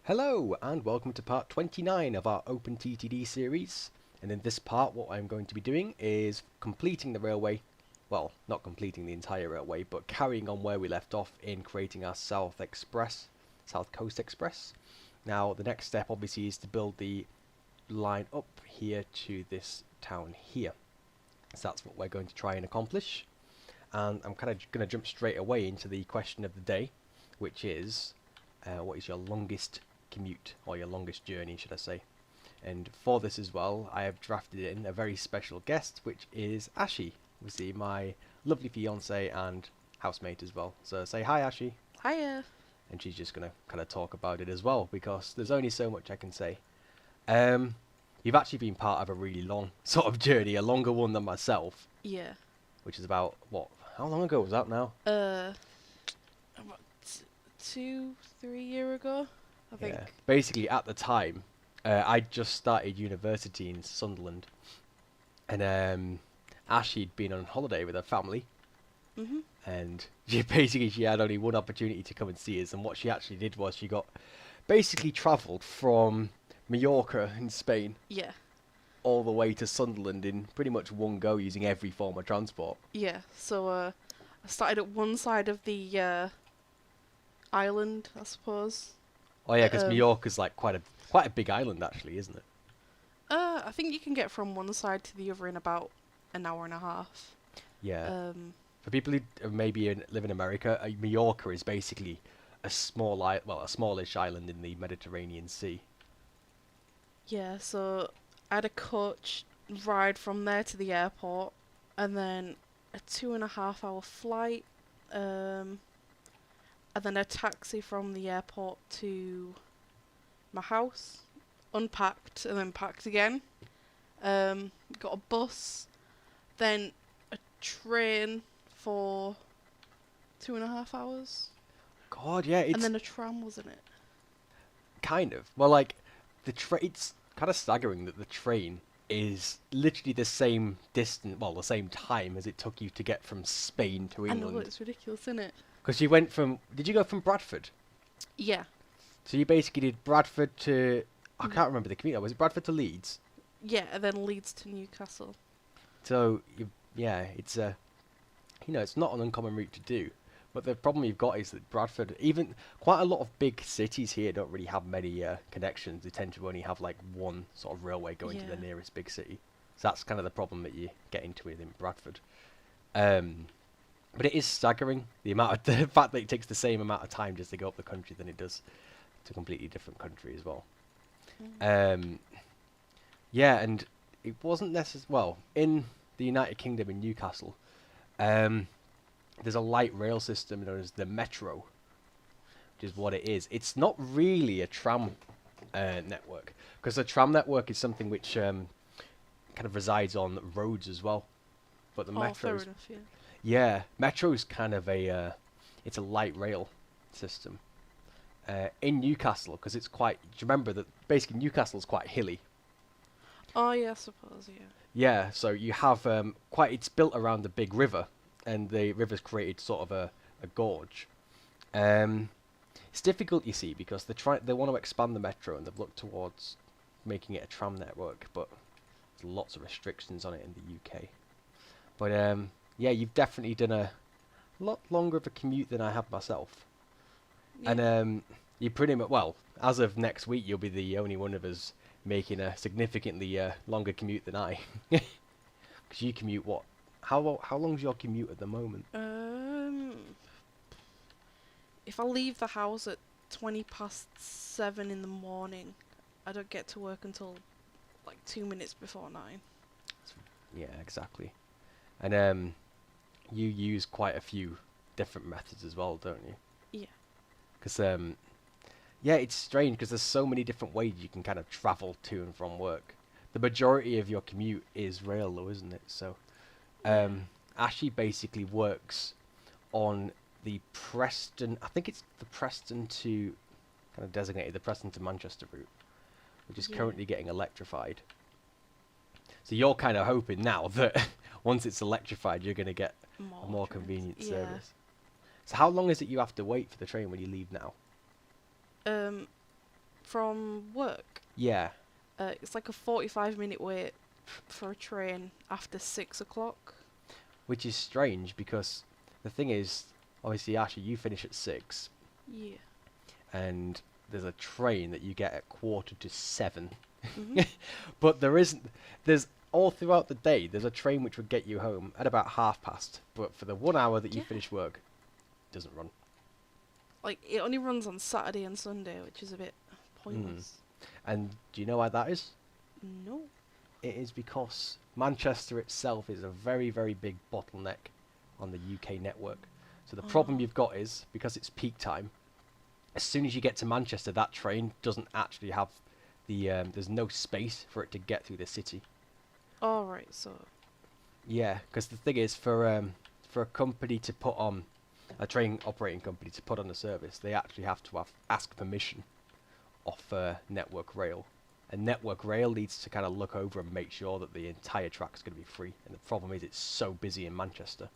Hello and welcome to part 29 of our OpenTTD series, and in this part what I'm going to be doing is completing the railway, well, not completing the entire railway, but carrying on where we left off in creating our South Coast Express. Now the next step obviously is to build the line up here to this town here, so that's what we're going to try and accomplish. And I'm kind of going to jump straight away into the question of the day, which is what is your longest commute, or your longest journey should I say. And for this as well I have drafted in a very special guest, which is Ashi, obviously my lovely fiance and housemate as well. So say hi, Ashi. Hiya. And she's just going to kind of talk about it as well, because there's only so much I can say. You've actually been part of a really long sort of journey, a longer one than myself, Yeah. which is about, what, how long ago was that now? About 2-3 years ago, I think. Yeah. Basically, at the time, I just started university in Sunderland, and Ashley'd been on holiday with her family, Mhm. and she had only one opportunity to come and see us. And what she actually did was she got basically travelled from Mallorca in Spain Yeah. all the way to Sunderland in pretty much one go, using every form of transport. Yeah. So I started at one side of the island, I suppose. Oh yeah, because Um. Mallorca's like quite a big island actually, isn't it? I think you can get from one side to the other in about an hour and a half. Yeah. Um. For people who live in America, Mallorca is basically a a smallish island in the Mediterranean Sea. Yeah. So I had a coach ride from there to the airport, and then a 2.5 hour flight. Um. And then a taxi from the airport to my house, unpacked and then packed again. Got a bus, then a train for 2.5 hours, God, yeah, and it's then a tram, wasn't it? kind of. Well, like it's kind of staggering that the train is literally the same distance, well, the same time as it took you to get from Spain to I know, England. it's ridiculous, isn't it? Because you went from, did you go from Bradford? Yeah. So you basically did Bradford to, I Mm. can't remember the commute. Was it Bradford to Leeds? Yeah, and then Leeds to Newcastle. So yeah, it's it's not an uncommon route to do. But the problem you've got is that Bradford, even quite a lot of big cities here, don't really have many connections. They tend to only have like one sort of railway going to the Yeah. nearest big city. So that's kind of the problem that you get into in Bradford. Um, but it is staggering the amount of the fact that it takes the same amount of time just to go up the country than it does to a completely different country as well. Mm. Um, yeah, and it wasn't necessarily well in the United Kingdom in Newcastle. Um, there's a light rail system known as the Metro, which is what it is. It's not really a tram network, because the tram network is something which kind of resides on roads as well. But the Oh, fair Metro's, enough, yeah. yeah, Metro's kind of it's a light rail system in Newcastle, because it's quite. Do you remember that basically Newcastle's quite hilly? Oh, yeah, I suppose, yeah. Yeah, so you have it's built around the big river, and the river's created sort of a gorge. Um, it's difficult, you see, because they want to expand the metro, and they've looked towards making it a tram network, but there's lots of restrictions on it in the UK. But yeah, you've definitely done a lot longer of a commute than I have myself, and Yeah. you pretty much, well, as of next week, you'll be the only one of us making a significantly longer commute than I. Because you commute what? How long's your commute at the moment? If I leave the house at 7:20 in the morning, I don't get to work until like 2 minutes before 9. Yeah, exactly. And you use quite a few different methods as well, don't you? Yeah. Because yeah, it's strange because there's so many different ways you can kind of travel to and from work. The majority of your commute is rail, though, isn't it? So Yeah. Ashley basically works on the Preston. I think it's the Preston to kind of designated the Preston to Manchester route, which is Yeah. currently getting electrified. So you're kind of hoping now that once it's electrified, you're going to get a more Trains. convenient Yeah. service. So how long is it you have to wait for the train when you leave now? Um, from work. Yeah. It's like a 45-minute wait for a train after 6 o'clock. Which is strange because the thing is, obviously, Ashley, you finish at 6, Yeah. and there's a train that you get at 6:45. hmm But there's all throughout the day, there's a train which would get you home at about 1:30. But for the 1 hour that you Yeah. finish work, it doesn't run. Like, it only runs on Saturday and Sunday, which is a bit pointless. And do you know why that is? No. It is because Manchester itself is a very, very big bottleneck on the UK network. So the problem Oh. you've got is, because it's peak time, as soon as you get to Manchester, that train doesn't actually have there's no space for it to get through the city. Alright, so. Yeah, because the thing is, for a company to put on, a train operating company to put on a service, they actually have to ask permission off Network Rail. And Network Rail needs to kind of look over and make sure that the entire track is going to be free. And the problem is it's so busy in Manchester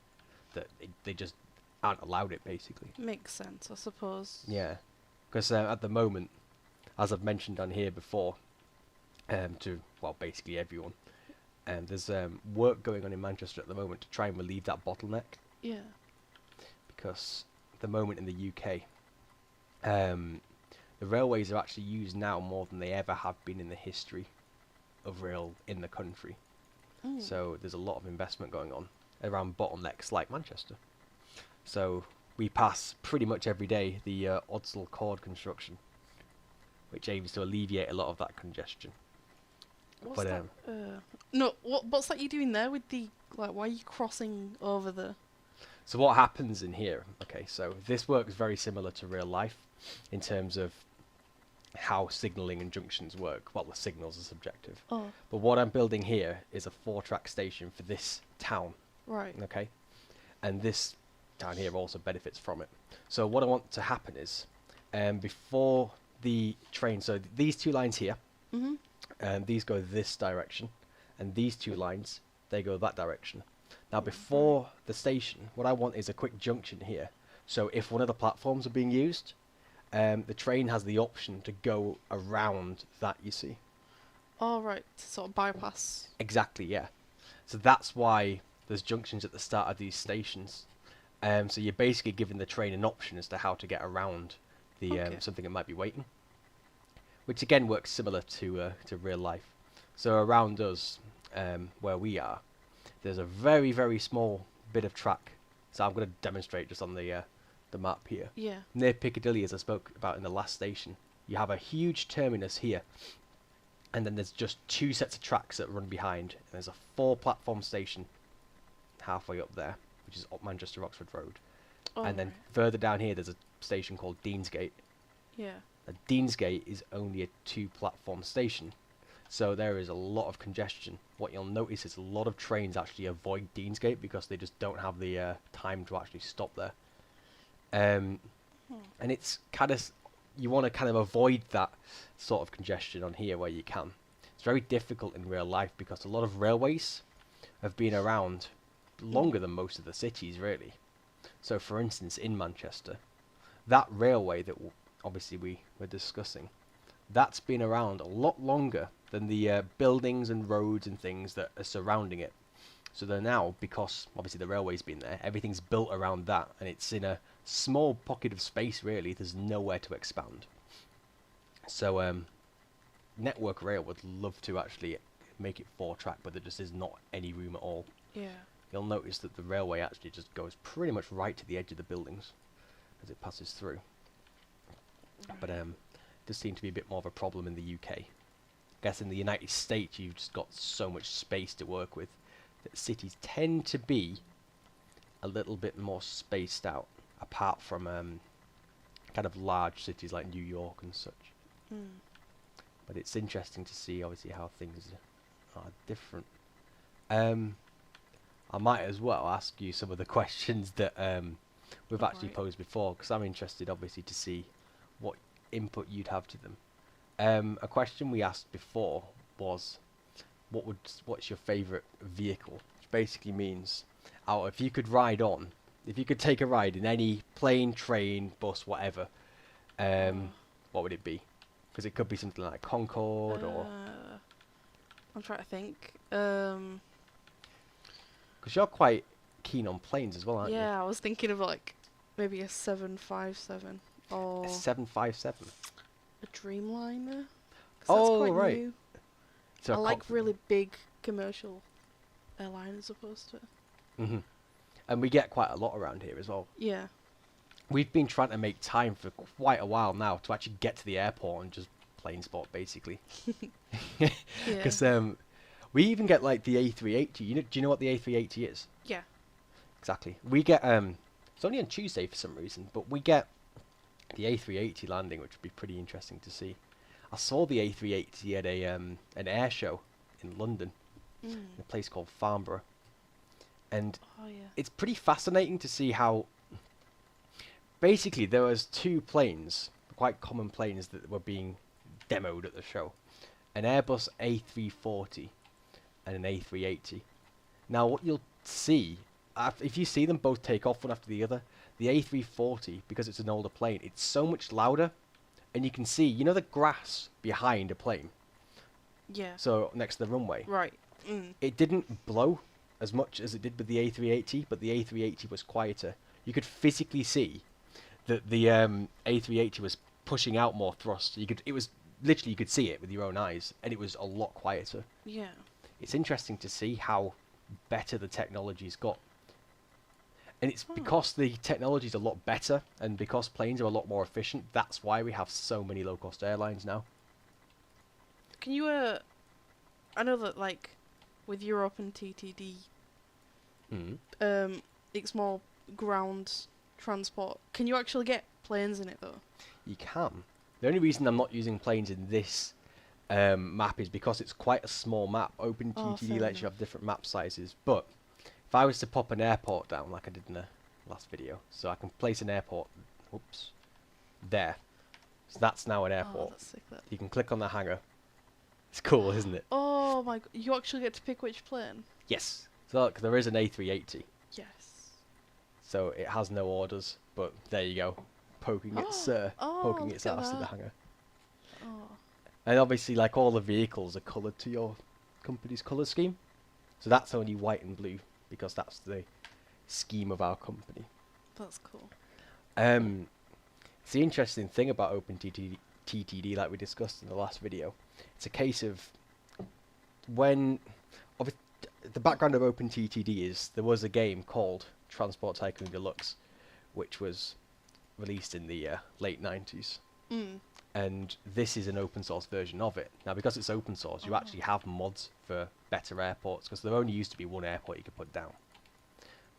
that they just aren't allowed it, basically. Makes sense, I suppose. Yeah, because at the moment, as I've mentioned on here before, to, well, basically everyone, there's work going on in Manchester at the moment to try and relieve that bottleneck. Yeah. Because at the moment in the UK, the railways are actually used now more than they ever have been in the history of rail in the country. Mm. So there's a lot of investment going on around bottlenecks like Manchester. So we pass pretty much every day the Odsal Cord construction, which aims to alleviate a lot of that congestion. What's But that? No, what's that you doing there with the, like, why are you crossing over the... so what happens in here? Okay, so this works very similar to real life in terms of how signalling and junctions work. Well, the signals are subjective. Oh, But what I'm building here is a 4-track station for this town, right. okay? And this town here also benefits from it. So what I want to happen is, before the train, so these two lines here, Mm-hmm. these go this direction, and these two lines, they go that direction. Now Right. before the station, what I want is a quick junction here. So if one of the platforms are being used, the train has the option to go around that, you see. All right, to sort of bypass. Exactly, yeah. So that's why there's junctions at the start of these stations. So you're basically giving the train an option as to how to get around the Okay. something that might be waiting. Which again works similar to real life. So around us, where we are, there's a very, very small bit of track. So I'm going to demonstrate just on the map here. Yeah. Near Piccadilly, as I spoke about in the last station, you have a huge terminus here. And then there's just 2 sets of tracks that run behind. And there's a 4-platform station halfway up there, which is up Manchester Oxford Road. Oh, And then right. further down here, there's a station called Deansgate. Yeah. Deansgate is only a 2-platform station, so there is a lot of congestion. What you'll notice is a lot of trains actually avoid Deansgate because they just don't have the time to actually stop there. And it's kind of, you want to kind of avoid that sort of congestion on here where you can. It's very difficult in real life because a lot of railways have been around longer than most of the cities, really. So for instance, in Manchester, that railway that obviously we were discussing, that's been around a lot longer than the buildings and roads and things that are surrounding it. So they're now, because obviously the railway's been there, everything's built around that, and it's in a small pocket of space, really. There's nowhere to expand. So Network Rail would love to actually make it 4-track, but there just is not any room at all. Yeah. You'll notice that the railway actually just goes pretty much right to the edge of the buildings as it passes through. But does seem to be a bit more of a problem in the UK. I guess in the United States you've just got so much space to work with that cities tend to be a little bit more spaced out, apart from kind of large cities like New York and such. Mm. But it's interesting to see obviously how things are different. I might as well ask you some of the questions that we've actually Alright. posed before, because I'm interested obviously to see what input you'd have to them. A question we asked before was, what's your favourite vehicle? Which basically means, if you could ride on, if you could take a ride in any plane, train, bus, whatever, what would it be? Because it could be something like Concorde or... I'm trying to think. Because you're quite keen on planes as well, aren't you? Yeah, I was thinking of like maybe a 757 or A 757. a Dreamliner. 'Cause that's Oh, quite right. new. So I like really big commercial airliners opposed to it. hmm And we get quite a lot around here as well. Yeah. We've been trying to make time for quite a while now to actually get to the airport and just plane spot, basically. Yeah. Because we even get like the A380. Do you know what the A380 is? Yeah. Exactly. We get it's only on Tuesday for some reason, but we get the A380 landing, which would be pretty interesting to see. I saw the A380 at a an air show in London, in a place called Farnborough, and Oh yeah. it's pretty fascinating to see how basically there was two planes, quite common planes that were being demoed at the show, an Airbus A340 and an A380. Now what you'll see, if you see them both take off one after the other, the A340, because it's an older plane, it's so much louder, and you can see, you know the grass behind a plane, Yeah. so next to the runway, Right. Mm. it didn't blow as much as it did with the A380, but the A380 was quieter. You could physically see that the A380 was pushing out more thrust. It was literally, you could see it with your own eyes, and it was a lot quieter. Yeah. It's interesting to see how better the technology's got. And it's Oh. because the technology's a lot better, and because planes are a lot more efficient, that's why we have so many low-cost airlines now. Can you I know that like with your OpenTTD, it's more ground transport. Can you actually get planes in it though? You can. The only reason I'm not using planes in this map is because it's quite a small map. OpenTTD fair lets you enough. have different map sizes, but if I was to pop an airport down like I did in the last video, so I can place an airport, oops, there. So that's now an Oh, airport. that's sick. That. You can click on the hangar. It's cool, isn't it? Oh my! You actually get to pick which plane. Yes. So look, there is an A380, Yes. so it has no orders, but there you go, poking its Oh, poking look its at ass in the that. hangar. Oh. And obviously, like, all the vehicles are coloured to your company's colour scheme. So that's only white and blue, because that's the scheme of our company. That's cool. It's the interesting thing about OpenTTD, like we discussed in the last video. It's a case of when... The background of OpenTTD is there was a game called Transport Tycoon Deluxe, which was released in the late 90s. Mm. And this is an open source version of it. Now, because it's open source, you actually have mods for better airports, because there only used to be one airport you could put down.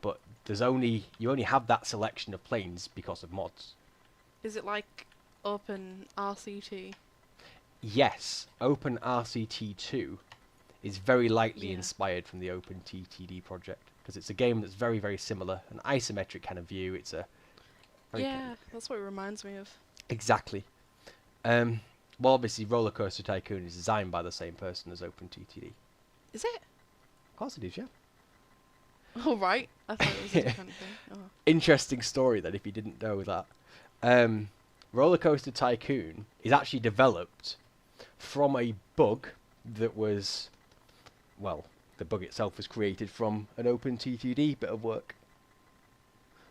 But you only have that selection of planes because of mods. Is it like OpenRCT? Yes, OpenRCT2 is very lightly Yeah. inspired from the OpenTTD project, because it's a game that's very, very similar, an isometric kind of view. It's a very Yeah, that's what it reminds me of. exactly. Well, obviously, Roller Coaster Tycoon is designed by the same person as OpenTTD. Is it? Of course it is, yeah. Oh right. I thought it was a different thing. Oh. Interesting story then, if you didn't know that. Roller Coaster Tycoon is actually developed from a bug that was, well, the bug itself was created from an OpenTTD bit of work.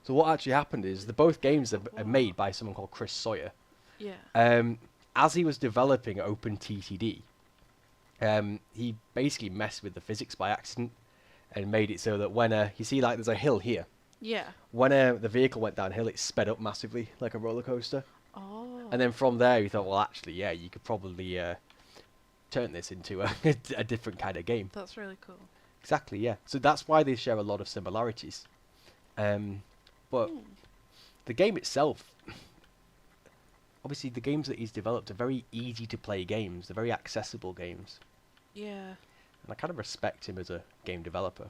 So what actually happened is both games are made by someone called Chris Sawyer. Yeah. As he was developing OpenTTD, he basically messed with the physics by accident and made it so that when you see, like, there's a hill here. Yeah. When the vehicle went downhill, it sped up massively, like a roller coaster. Oh. And then from there, he thought, well, actually, yeah, you could probably turn this into a different kind of game. That's really cool. Exactly, yeah. So that's why they share a lot of similarities. But the game itself, obviously, the games that he's developed are very easy to play games. They're very accessible games. Yeah. And I kind of respect him as a game developer.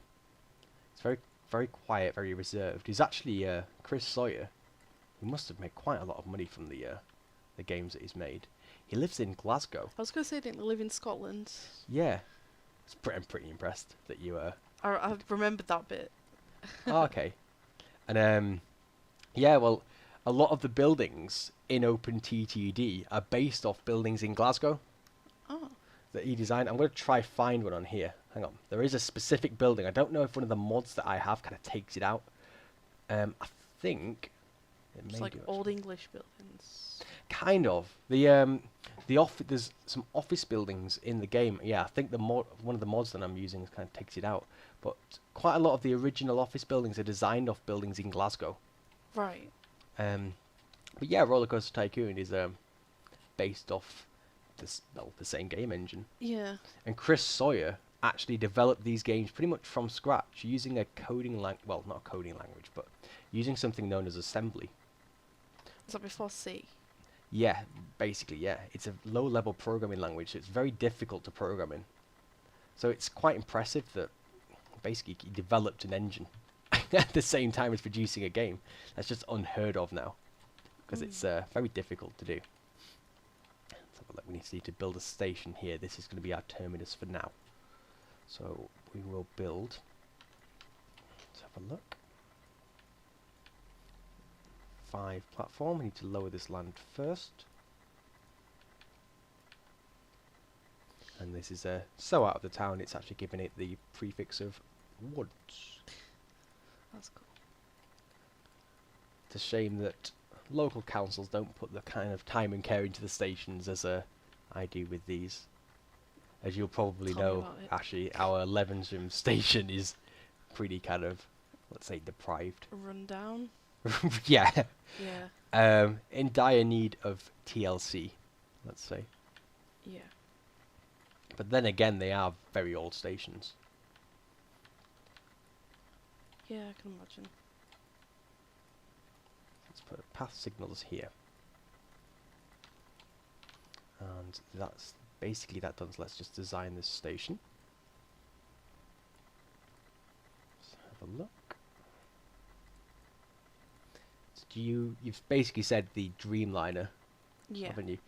It's very, very quiet, very reserved. He's actually Chris Sawyer. He must have made quite a lot of money from the games that he's made. He lives in Glasgow. I was gonna say I didn't live in Scotland. Yeah, I'm pretty impressed that you. I remembered that bit. Oh, okay, and yeah, well, a lot of the buildings in OpenTTD are based off buildings in Glasgow Oh. that he designed. I'm going to try find one on here. Hang on. There is a specific building. I don't know if one of the mods that I have kind of takes it out. I think it It's may like do, old actually. English buildings. Kind of. There's some office buildings in the game. Yeah, I think one of the mods that I'm using kind of takes it out. But quite a lot of the original office buildings are designed off buildings in Glasgow. Right. But yeah, Roller Coaster Tycoon is based off the same game engine. Yeah. And Chris Sawyer actually developed these games pretty much from scratch using a coding well, not a coding language, but using something known as assembly. Is that before C? Yeah, basically, yeah. It's a low-level programming language, so it's very difficult to program in. So it's quite impressive that basically he developed an engine at the same time as producing a game. That's just unheard of now, because it's very difficult to do. Let's have a look. We need to build a station here. This is going to be our terminus for now. So we will build. Let's have a look. 5 platform. We need to lower this land first. And this is so out of the town, it's actually giving it the prefix of woods. That's cool. It's a shame that local councils don't put the kind of time and care into the stations as I do with these. As you'll probably Tell me know, about it. actually, our Levensham station is pretty kind of, let's say, deprived. Run down. Yeah. Yeah. In dire need of TLC, let's say. Yeah. But then again, they are very old stations. Yeah, I can imagine. Let's put path signals here. And that's basically that done. So let's just design this station. Let's have a look. So you've basically said the Dreamliner, Yeah. haven't you?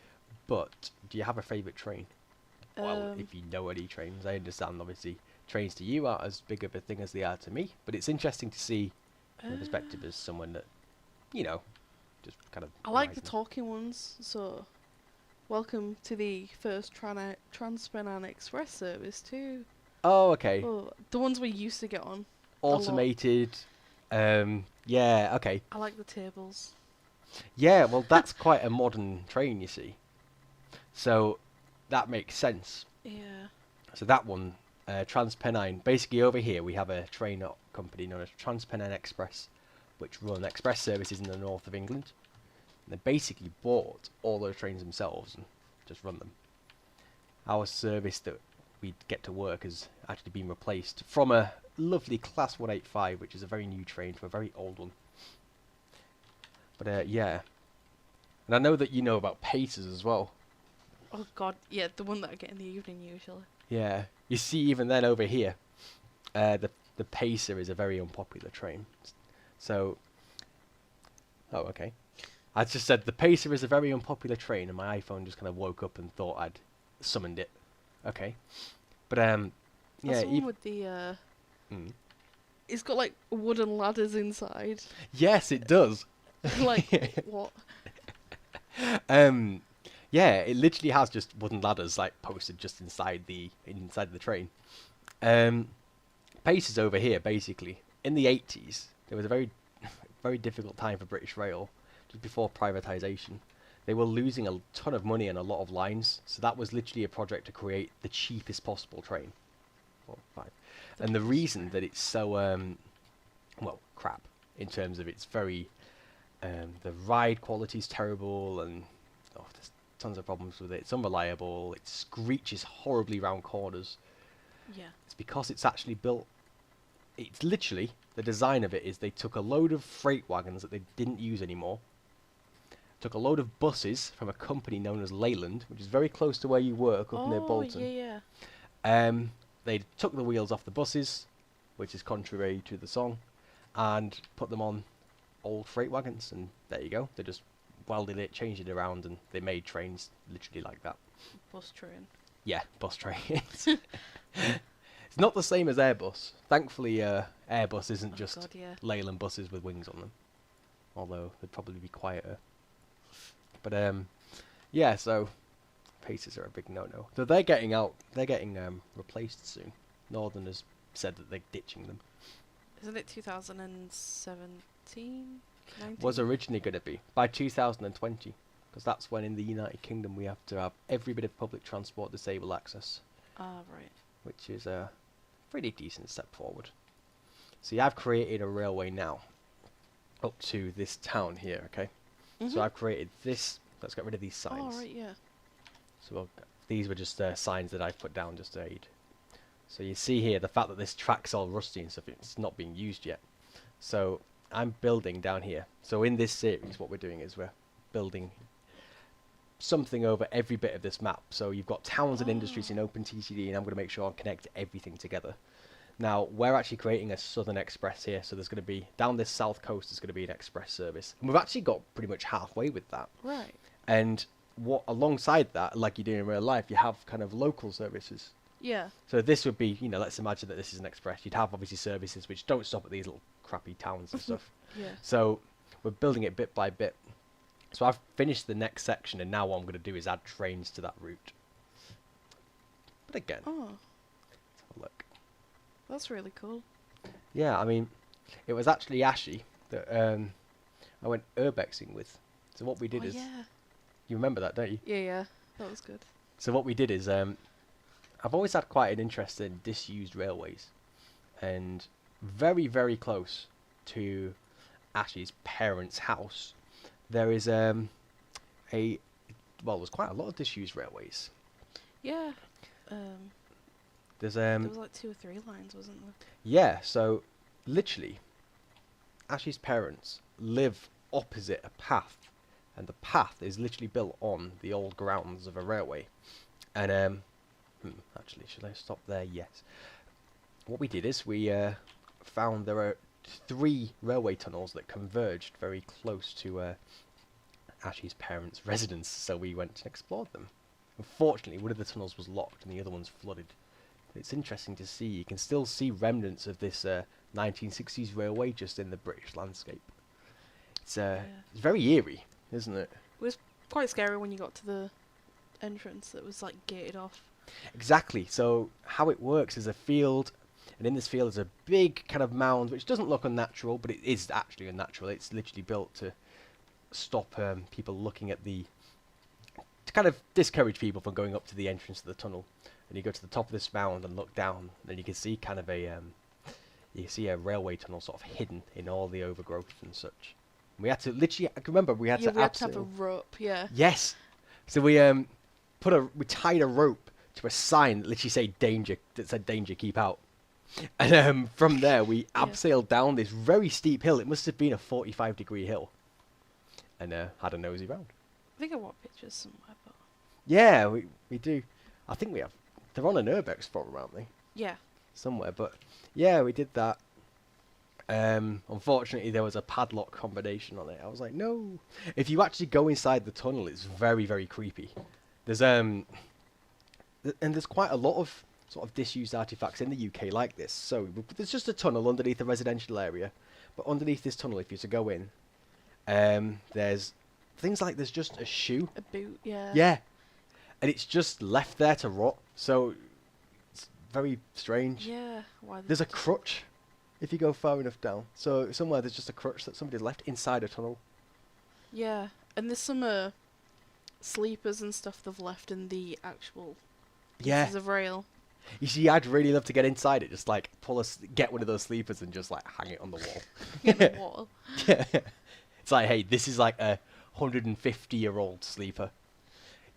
But do you have a favourite train? Well, if you know any trains, I understand obviously trains to you aren't as big of a thing as they are to me, but it's interesting to see from the perspective as someone that, you know, just kind of... I like the rides them. talking ones, so welcome to the first Trans-Pennine Express service too. Oh, okay. Oh, the ones we used to get on. Automated. Yeah, okay. I like the tables. Yeah, well, that's quite a modern train, you see. So that makes sense. Yeah. So that one, Trans-Pennine, basically over here we have a train company known as Trans-Pennine Express, which run express services in the north of England. And they basically bought all those trains themselves and just run them. Our service that we get to work has actually been replaced from a lovely Class 185, which is a very new train, to a very old one. But yeah. And I know that you know about Pacers as well. Oh god, yeah, the one that I get in the evening usually. Yeah, you see, even then over here, the Pacer is a very unpopular train. So, oh, okay. I just said the Pacer is a very unpopular train, and my iPhone just kind of woke up and thought I'd summoned it. Okay, but That's yeah, the one with the it's got like wooden ladders inside. yes, it does. Like what? Yeah, it literally has just wooden ladders like posted just inside the train. Pacers over here, basically. In the 80s, there was a very difficult time for British Rail, just before privatisation. They were losing a ton of money on a lot of lines, so that was literally a project to create the cheapest possible train. 4, 5. And the reason that it's so, well, crap, in terms of it's very, the ride quality is terrible, and there's tons of problems with it. It's unreliable, it screeches horribly round corners. Yeah. It's because it's actually built... It's literally... The design of it is they took a load of freight wagons that they didn't use anymore, took a load of buses from a company known as Leyland, which is very close to where you work, up near Bolton. Yeah. They took the wheels off the buses, which is contrary to the song, and put them on old freight wagons, and there you go. They just welded it, changed it around, and they made trains literally like that. Bus train. Yeah, bus trains. It's not the same as Airbus. Thankfully, Airbus isn't just God, yeah. Leyland buses with wings on them. although they'd probably be quieter. But yeah, so paces are a big no-no. So they're getting out. They're getting replaced soon. Northern has said that they're ditching them. Isn't it 2017? 19? Was originally going to be by 2020, because that's when in the United Kingdom we have to have every bit of public transport disabled access, Ah, right. which is a pretty decent step forward. See, I've created a railway now up to this town here, okay? So I've created this. Let's get rid of these signs. Oh, right, yeah. So these were just signs that I've put down just to aid. So you see here the fact that this track's all rusty and stuff, it's not being used yet. So I'm building down here. So in this series, what we're doing is we're building something over every bit of this map. So you've got towns and industries in OpenTTD, and I'm going to make sure I connect everything together. Now, we're actually creating a Southern Express here, so there's going to be, down this south coast, there's going to be an express service. And we've actually got pretty much halfway with that. Right. And what alongside that, like you do in real life, you have kind of local services. Yeah. So this would be, let's imagine that this is an express. You'd have obviously services which don't stop at these little crappy towns and stuff. Yeah. So we're building it bit by bit. So I've finished the next section, and now what I'm going to do is add trains to that route. But again, Oh, let's have a look. that's really cool. Yeah, I mean, it was actually Ashi that I went urbexing with. So what we did is, yeah. you remember that, don't you? Yeah, yeah. That was good. So what we did is, I've always had quite an interest in disused railways, and very, very close to Ashi's parents' house, there is well, there's quite a lot of disused railways. Yeah. There's There was like 2 or 3 lines, wasn't there? yeah, so literally, Ashi's parents live opposite a path, and the path is literally built on the old grounds of a railway. And actually, should I stop there? Yes. What we did is we found there are 3 railway tunnels that converged very close to Ashi's parents' residence, so we went and explored them. Unfortunately, one of the tunnels was locked and the other one's flooded. It's interesting to see. You can still see remnants of this 1960s railway just in the British landscape. It's very eerie, isn't it? It was quite scary when you got to the entrance that was like gated off. Exactly. So how it works is a field, and in this field is a big kind of mound, which doesn't look unnatural, but it is actually unnatural. It's literally built to stop people looking at to kind of discourage people from going up to the entrance of the tunnel. And you go to the top of this mound and look down, and you can see kind of you see a railway tunnel sort of hidden in all the overgrowth and such. We had to literally, I can remember we had to we had to have a rope, yeah. Yes. So we we tied a rope to a sign that literally said danger, keep out. And from there we abseiled down this very steep hill. It must have been a 45-degree hill. And had a nosy round. I think I want pictures somewhere, but... Yeah, we do. I think we have. They're on an urbex forum, aren't they? Yeah. Somewhere, but yeah, we did that. Unfortunately, there was a padlock combination on it. I was like, no. If you actually go inside the tunnel, it's very, very creepy. There's and there's quite a lot of sort of disused artifacts in the UK like this. So there's just a tunnel underneath a residential area, but underneath this tunnel, if you were to go in, there's things like there's just a shoe. A boot, yeah. Yeah. And it's just left there to rot. So it's very strange. Yeah. Why There's a crutch if you go far enough down. So somewhere there's just a crutch that somebody left inside a tunnel. Yeah. And there's some sleepers and stuff they've left in the actual pieces of rail. You see, I'd really love to get inside it. Just like get one of those sleepers and just like hang it on the wall. In the wall. Yeah. It's like, hey, this is like a 150-year-old sleeper.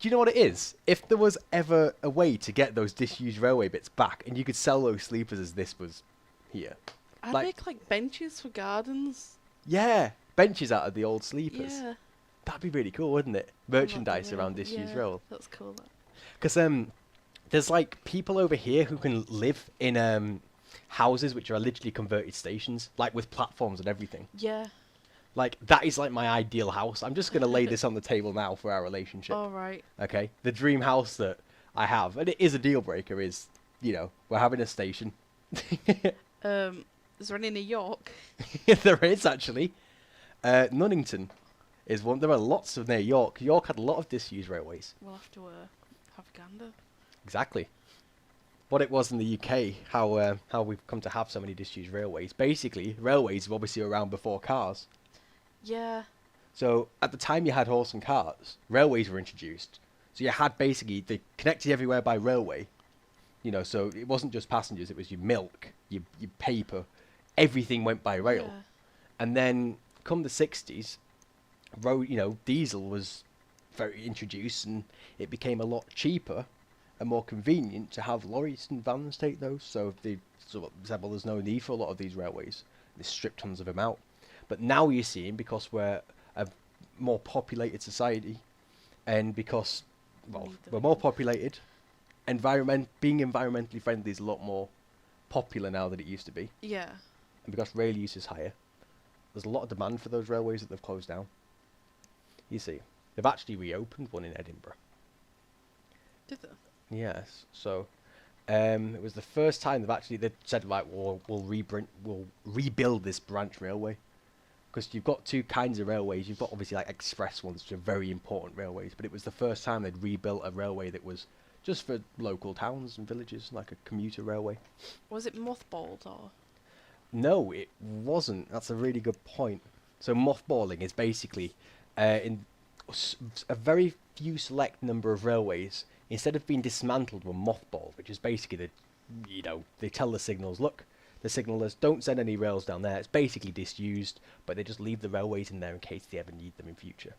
Do you know what it is? If there was ever a way to get those disused railway bits back, and you could sell those sleepers as this was here. I'd Like- make like benches for gardens. Yeah, benches out of the old sleepers. Yeah. That'd be really cool, wouldn't it? Merchandise around disused rail. That's cool. That. Because there's like people over here who can live in houses which are literally converted stations, like with platforms and everything. Yeah. Like, that is like my ideal house. I'm just going to lay this on the table now for our relationship. All right. Okay? The dream house that I have, and it is a deal breaker, is, we're having a station. Is there any in New York? There is, actually. Nunnington is one. There are lots of near York. York had a lot of disused railways. We'll have to have a gander. Exactly. What it was in the UK, how we've come to have so many disused railways. Basically, railways were obviously around before cars. Yeah. So at the time you had horse and cars, railways were introduced. So you had basically, they connected everywhere by railway. You know, so it wasn't just passengers, it was your milk, your paper, everything went by rail. Yeah. And then come the 60s, diesel was very introduced and it became a lot cheaper and more convenient to have lorries and vans take those. So they sort of said, well, there's no need for a lot of these railways. They stripped tons of them out. But now you're seeing, because we're a more populated society, and because, well, we're more populated, being environmentally friendly is a lot more popular now than it used to be. Yeah. And because rail use is higher, there's a lot of demand for those railways that they've closed down. You see, they've actually reopened one in Edinburgh. Did they? Yes, so it was the first time they've said, right, we'll rebuild this branch railway, because you've got two kinds of railways. You've got obviously like express ones, which are very important railways, but it was the first time they'd rebuilt a railway that was just for local towns and villages, like a commuter railway. Was it mothballed or? No, it wasn't. That's a really good point. So mothballing is basically in a very few select number of railways, instead of being dismantled, were mothballed, which is basically they tell the signals, look, the signallers, don't send any rails down there. It's basically disused, but they just leave the railways in there in case they ever need them in future.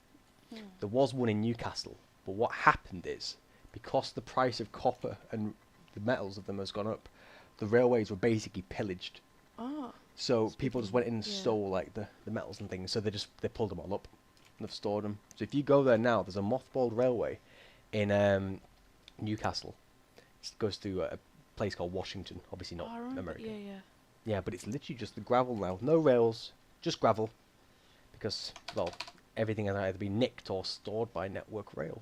There was one in Newcastle, but what happened is, because the price of copper and the metals of them has gone up, the railways were basically pillaged. Oh. So people just went in and stole like the metals and things. So they pulled them all up and they've stored them. So if you go there now, there's a mothballed railway in Newcastle. It goes through a place called Washington, obviously not America. Yeah. Yeah, but it's literally just the gravel now. No rails, just gravel. Because, well, everything has either been nicked or stored by Network Rail.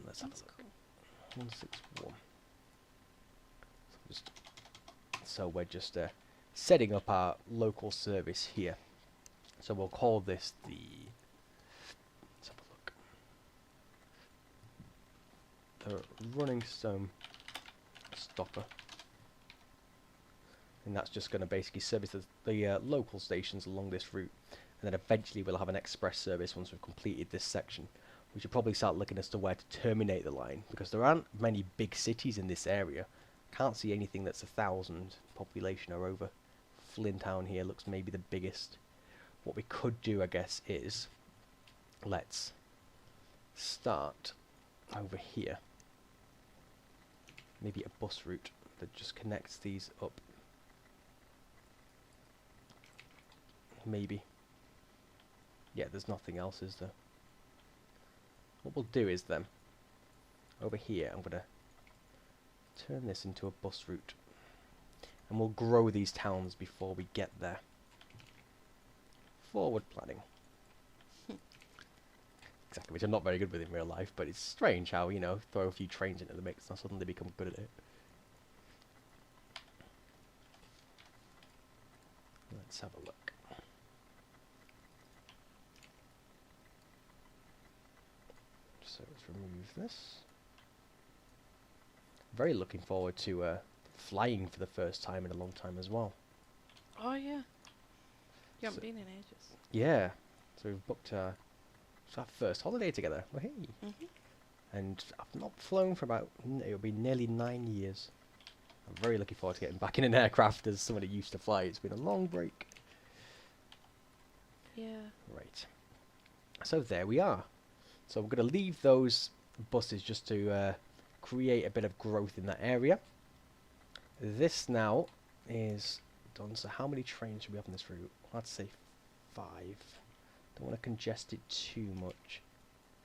Let's have a look. Cool. 161. So we're just setting up our local service here. So we'll call this the... Let's have a look. The Running Stone Stopper. And that's just going to basically service the local stations along this route. And then eventually we'll have an express service once we've completed this section. We should probably start looking as to where to terminate the line, because there aren't many big cities in this area. Can't see anything that's 1,000 population or over. Flint Town here looks maybe the biggest. What we could do, I guess, is let's start over here. Maybe a bus route that just connects these up. Maybe. Yeah, there's nothing else, is there? What we'll do is then, over here, I'm going to turn this into a bus route. And we'll grow these towns before we get there. Forward planning. Exactly, which I'm not very good with in real life, but it's strange how, throw a few trains into the mix and I suddenly become good at it. Let's have a look. So let's remove this. Very looking forward to flying for the first time in a long time as well. Oh yeah. You haven't been in ages. Yeah. So we've booked our first holiday together. Well, hey. And I've not flown for about, it'll be nearly 9 years. I'm very looking forward to getting back in an aircraft as somebody used to fly. It's been a long break. Yeah. Right. So there we are. So we're going to leave those buses just to create a bit of growth in that area. This now is done. So how many trains should we have on this route? I'd say 5. Don't want to congest it too much.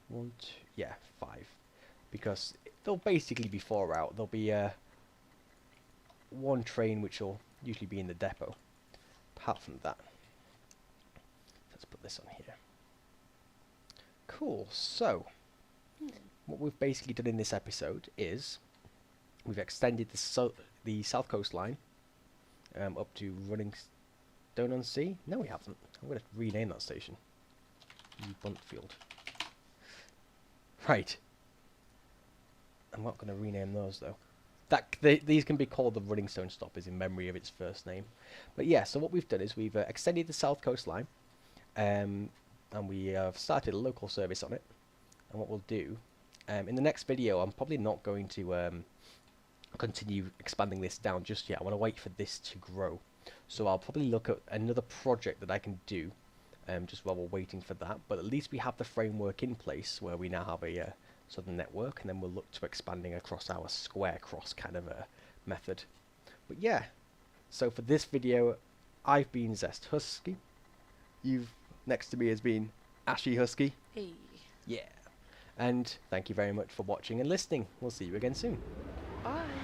1, 2, yeah, 5. Because they'll basically be 4 out. There'll be 1 train which will usually be in the depot. Apart from that, let's put this on here. Cool. So what we've basically done in this episode is we've extended the South Coast line up to Dononsea? No, we haven't. I'm going to rename that station. New Buntfield. Right. I'm not going to rename those though. These can be called the Running Stone stoppers in memory of its first name. But yeah, so what we've done is we've extended the South Coast line, and we have started a local service on it. And what we'll do, in the next video, I'm probably not going to continue expanding this down just yet. I want to wait for this to grow. So I'll probably look at another project that I can do, just while we're waiting for that. But at least we have the framework in place where we now have a southern network, and then we'll look to expanding across our square cross kind of a method. But yeah, so for this video, I've been Zest Husky. You've next to me has been Ashy Husky. Hey. Yeah. And thank you very much for watching and listening. We'll see you again soon. Bye.